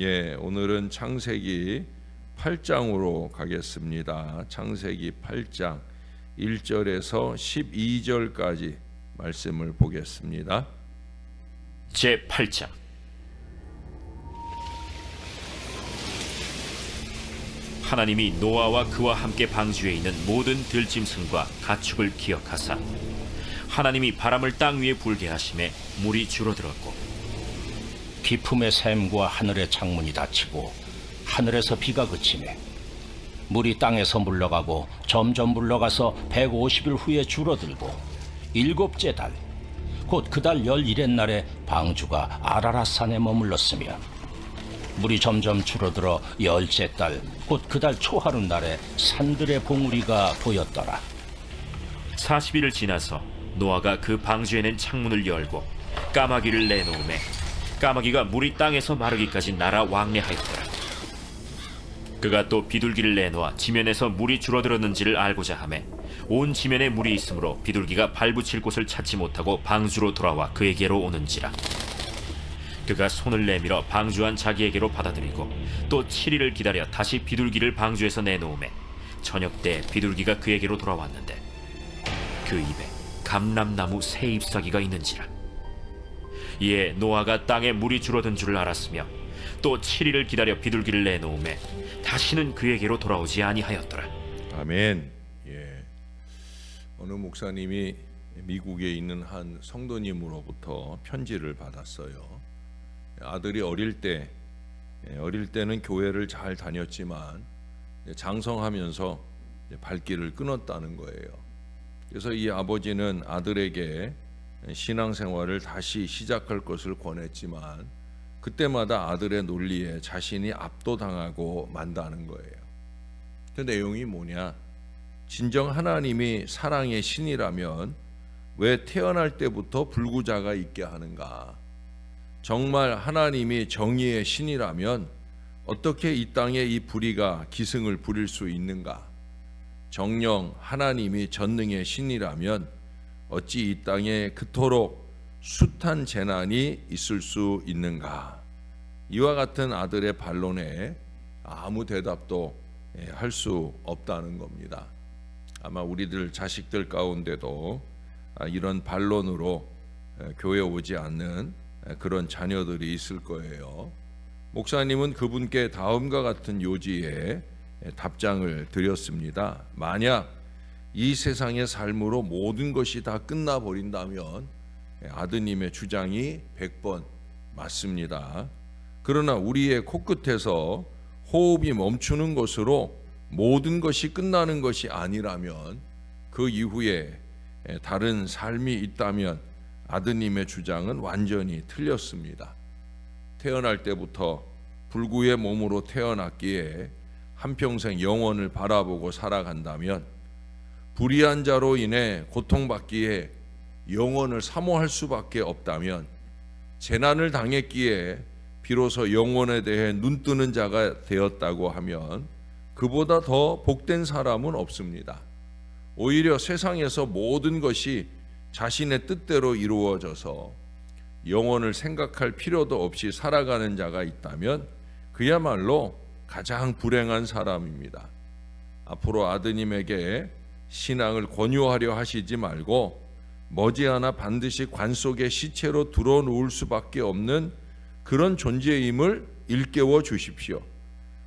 오늘은 창세기 8장으로 가겠습니다. 창세기 8장 1절에서 12절까지 말씀을 보겠습니다. 제8장. 하나님이 노아와 그와 함께 방주에 있는 모든 들짐승과 가축을 기억하사 하나님이 바람을 땅 위에 불게 하심에 물이 줄어들었고 깊음의 샘과 하늘의 창문이 닫히고 하늘에서 비가 그치매 물이 땅에서 물러가고 점점 물러가서 150일 후에 줄어들고 일곱째 달 곧 그 달 11의 날에 방주가 아라랏산에 머물렀으며 물이 점점 줄어들어 10째 달 곧 그 달 초하루 날에 산들의 봉우리가 보였더라. 40일을 지나서 노아가 그 방주에 낸 창문을 열고 까마귀를 내놓음에 까마귀가 물이 땅에서 마르기까지 날아 왕래하였더라. 그가 또 비둘기를 내놓아 지면에서 물이 줄어들었는지를 알고자 하매 온 지면에 물이 있으므로 비둘기가 발붙일 곳을 찾지 못하고 방주로 돌아와 그에게로 오는지라. 그가 손을 내밀어 방주 안 자기에게로 받아들이고 또 7일을 기다려 다시 비둘기를 방주에서 내놓음에 저녁 때 비둘기가 그에게로 돌아왔는데 그 입에 감람나무 새 잎사귀가 있는지라. 이에 노아가 땅에 물이 줄어든 줄을 알았으며 또 7일을 기다려 비둘기를 내놓음에 다시는 그에게로 돌아오지 아니하였더라. 아멘. 어느 목사님이 미국에 있는 한 성도님으로부터 편지를 받았어요. 아들이 어릴 때는 교회를 잘 다녔지만 장성하면서 발길을 끊었다는 거예요. 그래서 이 아버지는 아들에게 신앙생활을 다시 시작할 것을 권했지만 그때마다 아들의 논리에 자신이 압도당하고 만다는 거예요. 그 내용이 뭐냐? 진정 하나님이 사랑의 신이라면 왜 태어날 때부터 불구자가 있게 하는가? 정말 하나님이 정의의 신이라면 어떻게 이 땅에 이 불의가 기승을 부릴 수 있는가? 정녕 하나님이 전능의 신이라면 어찌 이 땅에 그토록 숱한 재난이 있을 수 있는가? 이와 같은 아들의 반론에 아무 대답도 할 수 없다는 겁니다. 아마 우리들 자식들 가운데도 이런 반론으로 교회 오지 않는 그런 자녀들이 있을 거예요. 목사님은 그분께 다음과 같은 요지에 답장을 드렸습니다. 만약 이 세상의 삶으로 모든 것이 다 끝나버린다면 아드님의 주장이 100번 맞습니다. 그러나 우리의 코끝에서 호흡이 멈추는 것으로 모든 것이 끝나는 것이 아니라면 그 이후에 다른 삶이 있다면 아드님의 주장은 완전히 틀렸습니다. 태어날 때부터 불구의 몸으로 태어났기에 한평생 영원을 바라보고 살아간다면 불의한 자로 인해 고통받기에 영원을 사모할 수밖에 없다면 재난을 당했기에 비로소 영원에 대해 눈뜨는 자가 되었다고 하면 그보다 더 복된 사람은 없습니다. 오히려 세상에서 모든 것이 자신의 뜻대로 이루어져서 영원을 생각할 필요도 없이 살아가는 자가 있다면 그야말로 가장 불행한 사람입니다. 앞으로 아드님에게 신앙을 권유하려 하시지 말고 머지않아 반드시 관 속의 시체로 들어놓을 수밖에 없는 그런 존재임을 일깨워 주십시오.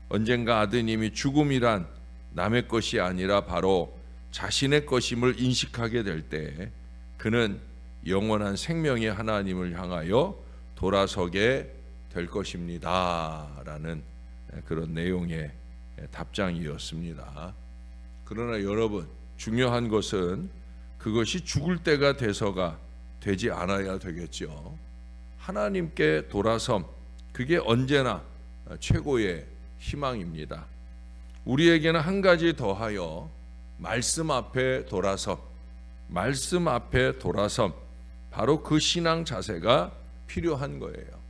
언젠가 아드님이 죽음이란 남의 것이 아니라 바로 자신의 것임을 인식하게 될 때 그는 영원한 생명의 하나님을 향하여 돌아서게 될 것입니다 라는 그런 내용의 답장이었습니다. 그러나 여러분, 중요한 것은 그것이 죽을 때가 돼서가 되지 않아야 되겠죠. 하나님께 돌아섬, 그게 언제나 최고의 희망입니다. 우리에게는 한 가지 더하여 말씀 앞에 돌아섬, 바로 그 신앙 자세가 필요한 거예요.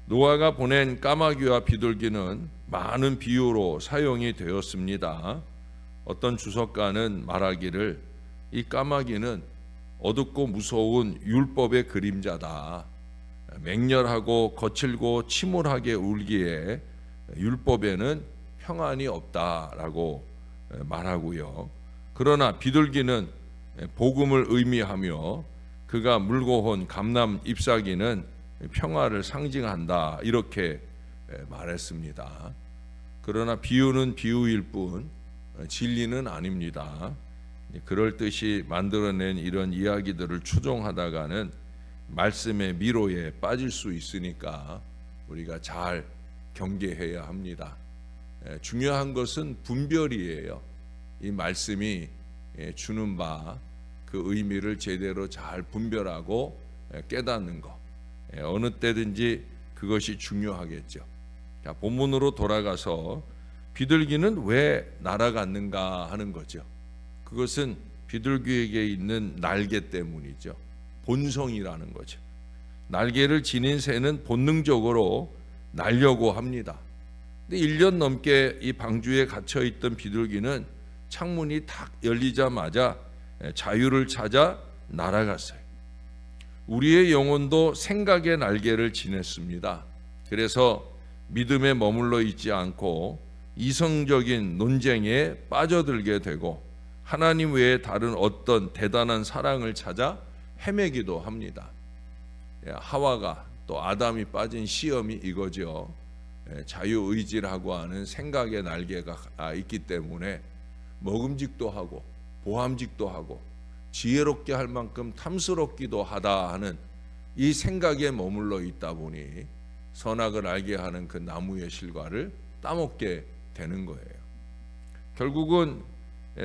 노아가 보낸 까마귀와 비둘기는 많은 비유로 사용이 되었습니다. 어떤 주석가는 말하기를 이 까마귀는 어둡고 무서운 율법의 그림자다. 맹렬하고 거칠고 침울하게 울기에 율법에는 평안이 없다라고 말하고요. 그러나 비둘기는 복음을 의미하며 그가 물고 온 감람 잎사귀는 평화를 상징한다 이렇게 말했습니다. 그러나 비유는 비유일 뿐 진리는 아닙니다. 그럴 듯이 만들어낸 이런 이야기들을 추종하다가는 말씀의 미로에 빠질 수 있으니까 우리가 잘 경계해야 합니다. 중요한 것은 분별이에요. 이 말씀이 주는 바 그 의미를 제대로 잘 분별하고 깨닫는 것, 어느 때든지 그것이 중요하겠죠. 자, 본문으로 돌아가서 비둘기는 왜 날아갔는가 하는 거죠. 그것은 비둘기에게 있는 날개 때문이죠. 본성이라는 거죠. 날개를 지닌 새는 본능적으로 날려고 합니다. 근데 1년 넘게 이 방주에 갇혀 있던 비둘기는 창문이 탁 열리자마자 자유를 찾아 날아갔어요. 우리의 영혼도 생각의 날개를 지녔습니다. 그래서 믿음에 머물러 있지 않고 이성적인 논쟁에 빠져들게 되고 하나님 외에 다른 어떤 대단한 사랑을 찾아 헤매기도 합니다. 하와가 또 아담이 빠진 시험이 이거죠. 자유의지라고 하는 생각의 날개가 있기 때문에 먹음직도 하고 보함직도 하고 지혜롭게 할 만큼 탐스럽기도 하다 하는 이 생각에 머물러 있다 보니 선악을 알게 하는 그 나무의 실과를 따먹게 되는 거예요. 결국은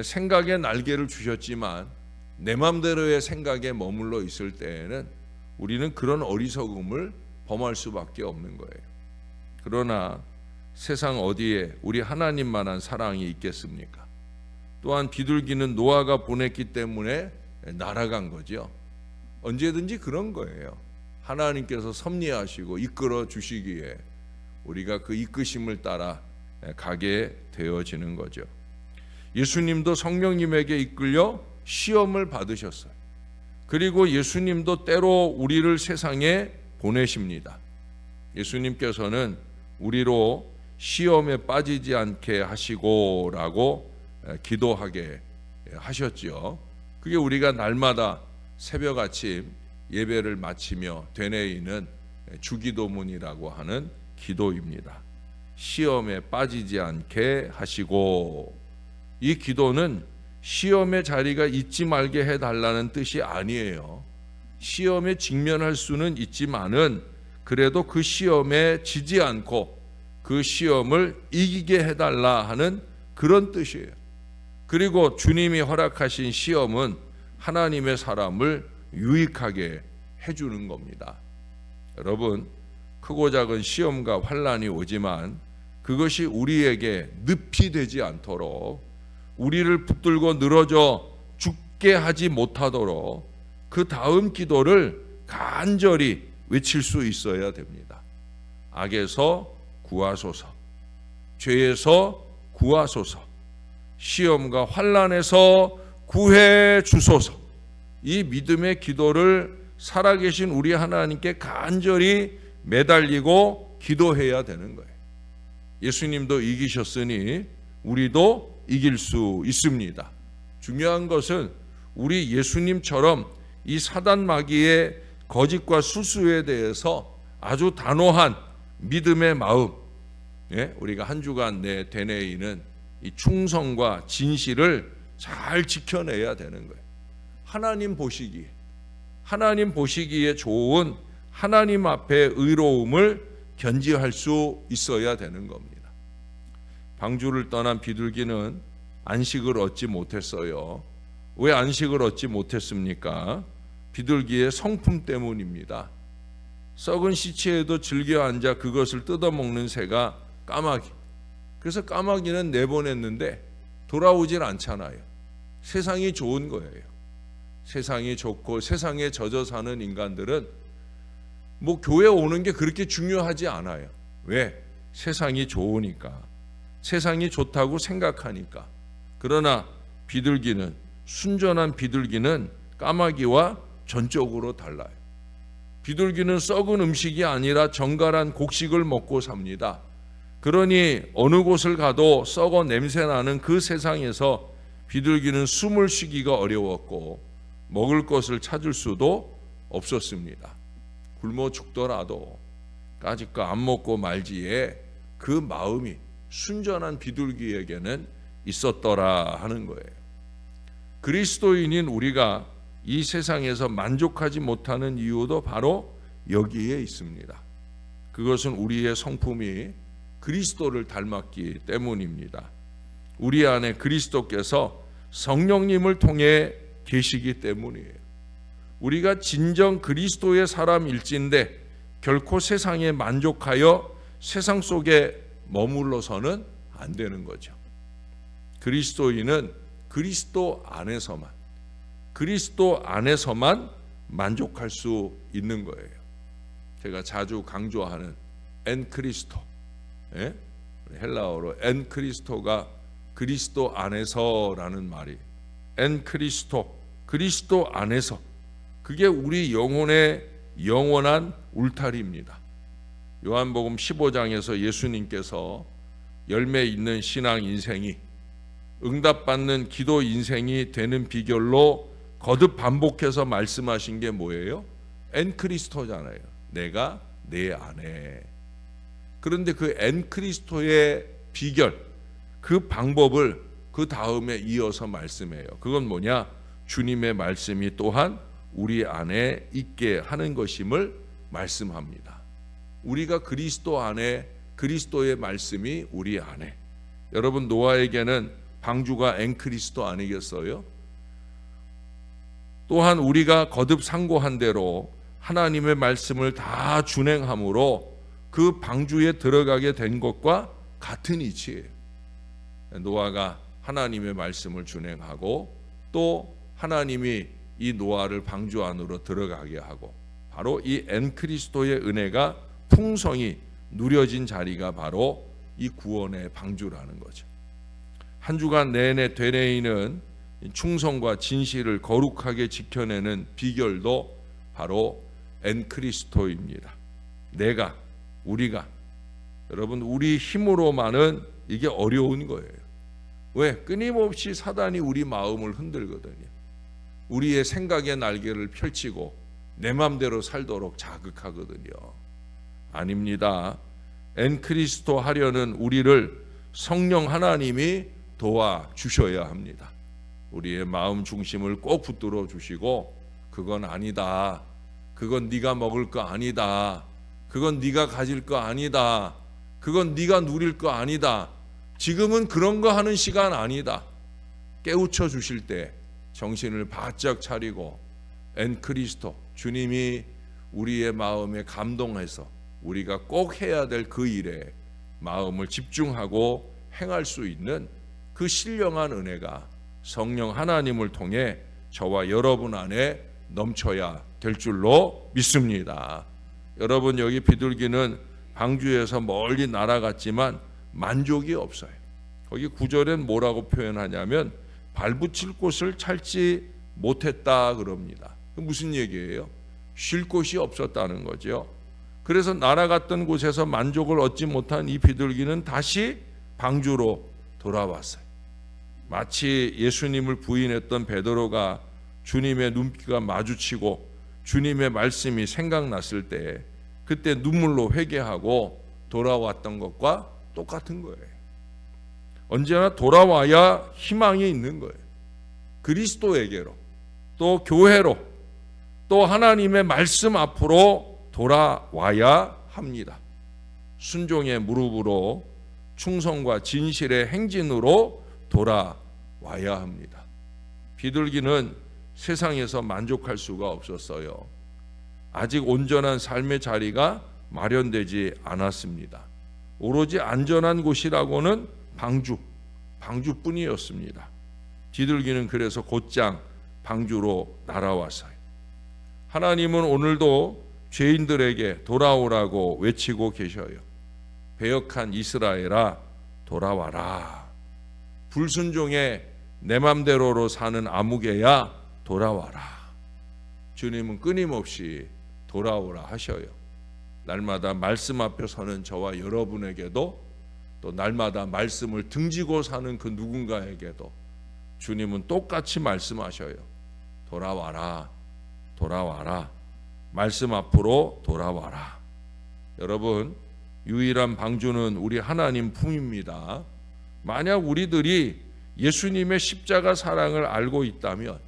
생각의 날개를 주셨지만 내 맘대로의 생각에 머물러 있을 때에는 우리는 그런 어리석음을 범할 수밖에 없는 거예요. 그러나 세상 어디에 우리 하나님만한 사랑이 있겠습니까? 또한 비둘기는 노아가 보냈기 때문에 날아간 거죠. 언제든지 그런 거예요. 하나님께서 섭리하시고 이끌어 주시기에 우리가 그 이끄심을 따라 가게 되어지는 거죠. 예수님도 성령님에게 이끌려 시험을 받으셨어요. 그리고 예수님도 때로 우리를 세상에 보내십니다. 예수님께서는 우리로 시험에 빠지지 않게 하시고라고 기도하게 하셨지요. 그게 우리가 날마다 새벽 아침 예배를 마치며 되뇌이는 주기도문이라고 하는 기도입니다. 시험에 빠지지 않게 하시고, 이 기도는 시험의 자리가 있지 말게 해달라는 뜻이 아니에요. 시험에 직면할 수는 있지만은 그래도 그 시험에 지지 않고 그 시험을 이기게 해달라 하는 그런 뜻이에요. 그리고 주님이 허락하신 시험은 하나님의 사람을 유익하게 해주는 겁니다. 여러분, 크고 작은 시험과 환난이 오지만 그것이 우리에게 늪이 되지 않도록, 우리를 붙들고 늘어져 죽게 하지 못하도록 그 다음 기도를 간절히 외칠 수 있어야 됩니다. 악에서 구하소서, 죄에서 구하소서, 시험과 환난에서 구해 주소서. 이 믿음의 기도를 살아계신 우리 하나님께 간절히 매달리고 기도해야 되는 거예요. 예수님도 이기셨으니 우리도 이길 수 있습니다. 중요한 것은 우리 예수님처럼 이 사단 마귀의 거짓과 수수에 대해서 아주 단호한 믿음의 마음, 우리가 한 주간 내 되뇌이는 이 충성과 진실을 잘 지켜내야 되는 거예요. 하나님 보시기에 좋은 하나님 앞에 의로움을 견지할 수 있어야 되는 겁니다. 방주를 떠난 비둘기는 안식을 얻지 못했어요. 왜 안식을 얻지 못했습니까? 비둘기의 성품 때문입니다. 썩은 시체에도 즐겨 앉아 그것을 뜯어먹는 새가 까마귀. 그래서 까마귀는 내보냈는데 돌아오질 않잖아요. 세상이 좋은 거예요. 세상이 좋고 세상에 젖어 사는 인간들은 뭐 교회 오는 게 그렇게 중요하지 않아요. 왜? 세상이 좋으니까, 세상이 좋다고 생각하니까. 그러나 비둘기는, 순전한 비둘기는 까마귀와 전적으로 달라요. 비둘기는 썩은 음식이 아니라 정갈한 곡식을 먹고 삽니다. 그러니 어느 곳을 가도 썩어 냄새나는 그 세상에서 비둘기는 숨을 쉬기가 어려웠고 먹을 것을 찾을 수도 없었습니다. 굶어 죽더라도 까짓 거 안 먹고 말지에 그 마음이 순전한 비둘기에게는 있었더라 하는 거예요. 그리스도인인 우리가 이 세상에서 만족하지 못하는 이유도 바로 여기에 있습니다. 그것은 우리의 성품이 그리스도를 닮았기 때문입니다. 우리 안에 그리스도께서 성령님을 통해 계시기 때문이에요. 우리가 진정 그리스도의 사람일진데 결코 세상에 만족하여 세상 속에 머물러서는 안 되는 거죠. 그리스도인은 그리스도 안에서만 만족할 수 있는 거예요. 제가 자주 강조하는 엔 크리스토, 헬라어로 엔 크리스토가 그리스도 안에서라는 말이 엔 크리스토, 그리스도 안에서, 그게 우리 영혼의 영원한 울타리입니다. 요한복음 15장에서 예수님께서 열매 있는 신앙 인생이, 응답받는 기도 인생이 되는 비결로 거듭 반복해서 말씀하신 게 뭐예요? 엔 크리스토잖아요. 내가 내 안에. 그런데 그 엔 크리스토의 비결, 그 방법을 그 다음에 이어서 말씀해요. 그건 뭐냐? 주님의 말씀이 또한 우리 안에 있게 하는 것임을 말씀합니다. 우리가 그리스도 안에, 그리스도의 말씀이 우리 안에. 여러분, 노아에게는 방주가 엔 크리스도 아니겠어요? 또한 우리가 거듭 상고한 대로 하나님의 말씀을 다 준행함으로 그 방주에 들어가게 된 것과 같은 이치예요. 노아가 하나님의 말씀을 준행하고 또 하나님이 이 노아를 방주 안으로 들어가게 하고, 바로 이 엔 크리스도의 은혜가 풍성히 누려진 자리가 바로 이 구원의 방주라는 거죠. 한 주간 내내 되뇌이는 충성과 진실을 거룩하게 지켜내는 비결도 바로 엔 크리스토입니다. 내가, 우리가, 여러분, 우리 힘으로만은 이게 어려운 거예요. 왜? 끊임없이 사단이 우리 마음을 흔들거든요. 우리의 생각의 날개를 펼치고 내 맘대로 살도록 자극하거든요. 아닙니다. 엔 크리스토 하려는 우리를 성령 하나님이 도와주셔야 합니다. 우리의 마음 중심을 꼭 붙들어 주시고, 그건 아니다, 그건 네가 먹을 거 아니다, 그건 네가 가질 거 아니다, 그건 네가 누릴 거 아니다, 지금은 그런 거 하는 시간 아니다, 깨우쳐 주실 때 정신을 바짝 차리고 엔 크리스토, 주님이 우리의 마음에 감동해서 우리가 꼭 해야 될 그 일에 마음을 집중하고 행할 수 있는 그 신령한 은혜가 성령 하나님을 통해 저와 여러분 안에 넘쳐야 될 줄로 믿습니다. 여러분, 여기 비둘기는 방주에서 멀리 날아갔지만 만족이 없어요. 거기 9절엔 뭐라고 표현하냐면 발붙일 곳을 찾지 못했다 그럽니다. 무슨 얘기예요? 쉴 곳이 없었다는 거죠. 그래서 날아갔던 곳에서 만족을 얻지 못한 이 비둘기는 다시 방주로 돌아왔어요. 마치 예수님을 부인했던 베드로가 주님의 눈빛과 마주치고 주님의 말씀이 생각났을 때 그때 눈물로 회개하고 돌아왔던 것과 똑같은 거예요. 언제나 돌아와야 희망이 있는 거예요. 그리스도에게로, 또 교회로, 또 하나님의 말씀 앞으로 돌아와야 합니다. 순종의 무릎으로, 충성과 진실의 행진으로 돌아와야 합니다. 비둘기는 세상에서 만족할 수가 없었어요. 아직 온전한 삶의 자리가 마련되지 않았습니다. 오로지 안전한 곳이라고는 방주뿐이었습니다. 비둘기는 그래서 곧장 방주로 날아왔어요. 하나님은 오늘도 죄인들에게 돌아오라고 외치고 계셔요. 배역한 이스라엘아, 돌아와라. 불순종의 내 맘대로로 사는 아무개야, 돌아와라. 주님은 끊임없이 돌아오라 하셔요. 날마다 말씀 앞에 서는 저와 여러분에게도, 또 날마다 말씀을 등지고 사는 그 누군가에게도 주님은 똑같이 말씀하셔요. 돌아와라, 돌아와라, 말씀 앞으로 돌아와라. 여러분, 유일한 방주는 우리 하나님 품입니다. 만약 우리들이 예수님의 십자가 사랑을 알고 있다면,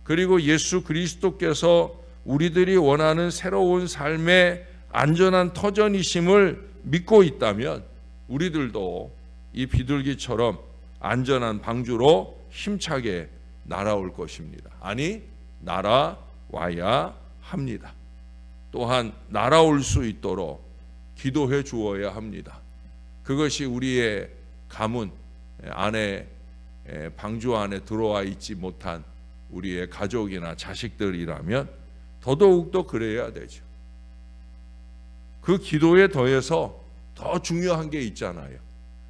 그리고 예수 그리스도께서 우리들이 원하는 새로운 삶의 안전한 터전이심을 믿고 있다면, 우리들도 이 비둘기처럼 안전한 방주로 힘차게 날아올 것입니다. 아니, 날아와야 합니다. 또한 날아올 수 있도록 기도해 주어야 합니다. 그것이 우리의 가문 안에, 방주 안에 들어와 있지 못한 우리의 가족이나 자식들이라면 더더욱더 그래야 되죠. 그 기도에 더해서 더 중요한 게 있잖아요.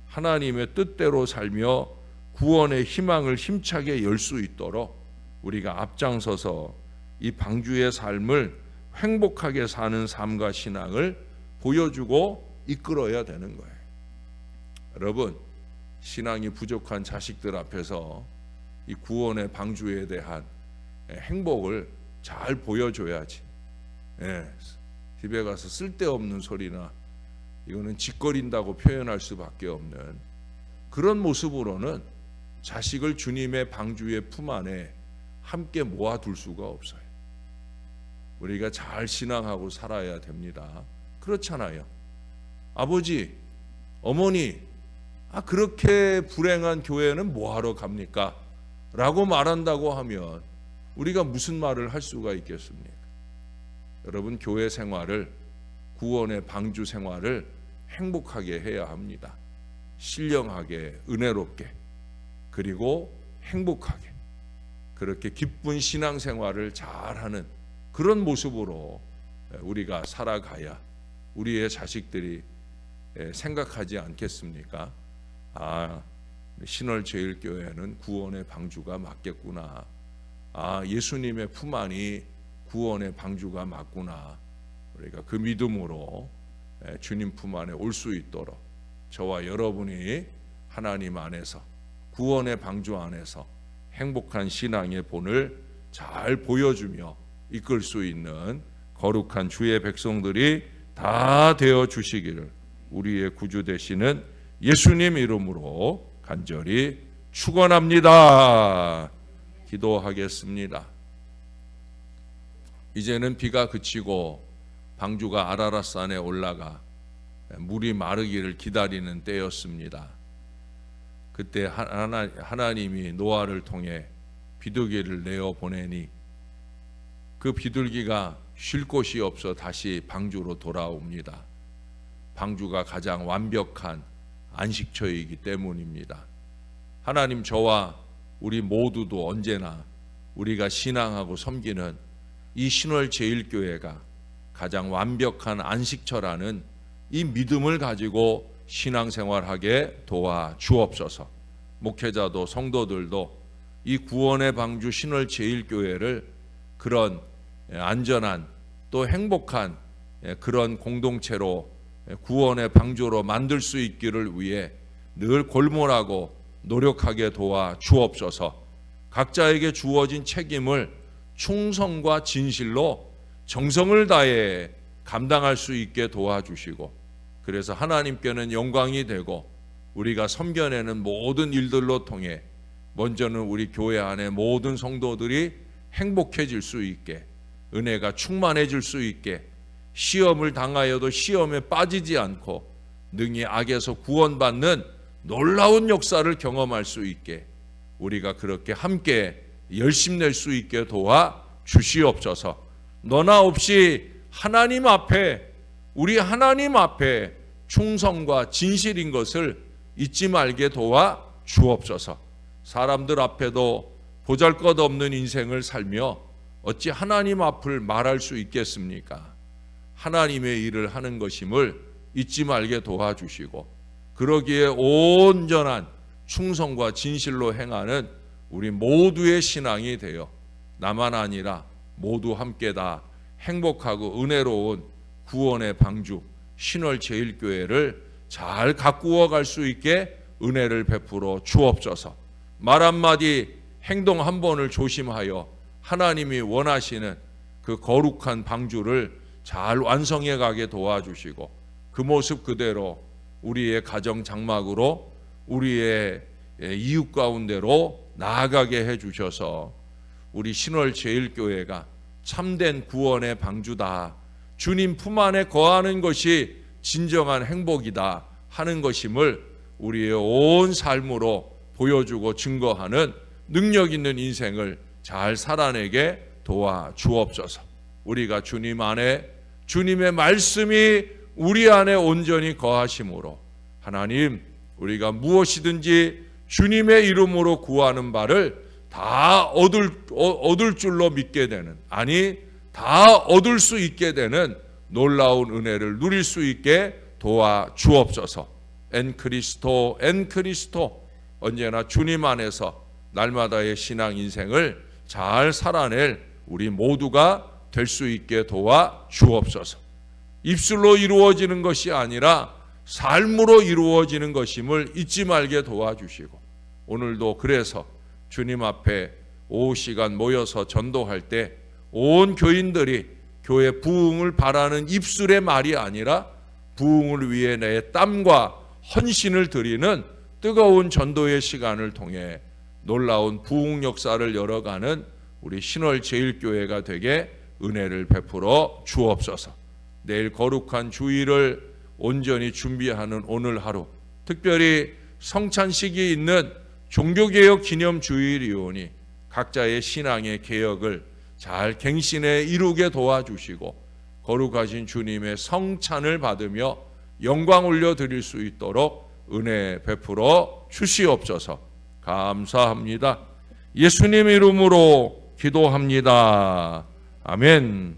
하나님의 뜻대로 살며 구원의 희망을 힘차게 열 수 있도록 우리가 앞장서서 이 방주의 삶을 행복하게 사는 삶과 신앙을 보여주고 이끌어야 되는 거예요. 여러분, 신앙이 부족한 자식들 앞에서 이 구원의 방주에 대한 행복을 잘 보여줘야지. 집에 가서 쓸데없는 소리나 이거는 짓거린다고 표현할 수밖에 없는 그런 모습으로는 자식을 주님의 방주의 품 안에 함께 모아둘 수가 없어요. 우리가 잘 신앙하고 살아야 됩니다. 그렇잖아요. 아버지, 어머니, 그렇게 불행한 교회는 뭐하러 갑니까? 라고 말한다고 하면 우리가 무슨 말을 할 수가 있겠습니까? 여러분, 교회 생활을, 구원의 방주 생활을 행복하게 해야 합니다. 신령하게, 은혜롭게, 그리고 행복하게, 그렇게 기쁜 신앙생활을 잘하는 그런 모습으로 우리가 살아가야 우리의 자식들이 생각하지 않겠습니까? 신월제일교회는 구원의 방주가 맞겠구나. 예수님의 품 안이 구원의 방주가 맞구나. 우리가 그 믿음으로 주님 품 안에 올 수 있도록 저와 여러분이 하나님 안에서, 구원의 방주 안에서 행복한 신앙의 본을 잘 보여주며 이끌 수 있는 거룩한 주의 백성들이 다 되어 주시기를 우리의 구주 되시는 예수님 이름으로 간절히 축원합니다. 기도하겠습니다. 이제는 비가 그치고 방주가 아라랏산에 올라가 물이 마르기를 기다리는 때였습니다. 그때 하나님이 노아를 통해 비둘기를 내어 보내니 그 비둘기가 쉴 곳이 없어 다시 방주로 돌아옵니다. 방주가 가장 완벽한 안식처이기 때문입니다. 하나님, 저와 우리 모두도 언제나 우리가 신앙하고 섬기는 이 신월제일교회가 가장 완벽한 안식처라는 이 믿음을 가지고 신앙생활하게 도와 주옵소서. 목회자도 성도들도 이 구원의 방주 신월제일교회를 그런 안전한 또 행복한 그런 공동체로, 구원의 방주로 만들 수 있기를 위해 늘 골몰하고 노력하게 도와 주옵소서. 각자에게 주어진 책임을 충성과 진실로 정성을 다해 감당할 수 있게 도와주시고, 그래서 하나님께는 영광이 되고 우리가 섬겨내는 모든 일들로 통해 먼저는 우리 교회 안에 모든 성도들이 행복해질 수 있게, 은혜가 충만해질 수 있게, 시험을 당하여도 시험에 빠지지 않고 능히 악에서 구원받는 놀라운 역사를 경험할 수 있게, 우리가 그렇게 함께 열심낼 수 있게 도와 주시옵소서. 너나 없이 하나님 앞에, 우리 하나님 앞에 충성과 진실인 것을 잊지 말게 도와 주옵소서. 사람들 앞에도 보잘것없는 인생을 살며 어찌 하나님 앞을 말할 수 있겠습니까? 하나님의 일을 하는 것임을 잊지 말게 도와주시고, 그러기에 온전한 충성과 진실로 행하는 우리 모두의 신앙이 되어 나만 아니라 모두 함께 다 행복하고 은혜로운 구원의 방주 신월제일교회를 잘 가꾸어 갈 수 있게 은혜를 베풀어 주옵소서. 말 한마디 행동 한 번을 조심하여 하나님이 원하시는 그 거룩한 방주를 잘 완성해 가게 도와주시고 그 모습 그대로 우리의 가정 장막으로 우리의 이웃 가운데로 나아가게 해주셔서 우리 신월제일교회가 참된 구원의 방주다, 주님 품 안에 거하는 것이 진정한 행복이다 하는 것임을 우리의 온 삶으로 보여주고 증거하는 능력 있는 인생을 잘 살아내게 도와주옵소서. 우리가 주님 안에 주님의 말씀이 우리 안에 온전히 거하심으로 하나님, 우리가 무엇이든지 주님의 이름으로 구하는 바를 다 얻을 줄로 믿게 되는, 아니 다 얻을 수 있게 되는 놀라운 은혜를 누릴 수 있게 도와주옵소서. 엔크리스토 언제나 주님 안에서 날마다의 신앙 인생을 잘 살아낼 우리 모두가 될 수 있게 도와주옵소서. 입술로 이루어지는 것이 아니라 삶으로 이루어지는 것임을 잊지 말게 도와주시고 오늘도 그래서 주님 앞에 오후 시간 모여서 전도할 때 온 교인들이 교회 부흥을 바라는 입술의 말이 아니라 부흥을 위해 내 땀과 헌신을 드리는 뜨거운 전도의 시간을 통해 놀라운 부흥 역사를 열어가는 우리 신월제일교회가 되게 은혜를 베풀어 주옵소서. 내일 거룩한 주일을 온전히 준비하는 오늘 하루, 특별히 성찬식이 있는 종교개혁 기념 주일이오니 각자의 신앙의 개혁을 잘 갱신해 이루게 도와주시고 거룩하신 주님의 성찬을 받으며 영광 올려드릴 수 있도록 은혜 베풀어 주시옵소서. 감사합니다. 예수님 이름으로 기도합니다. 아멘.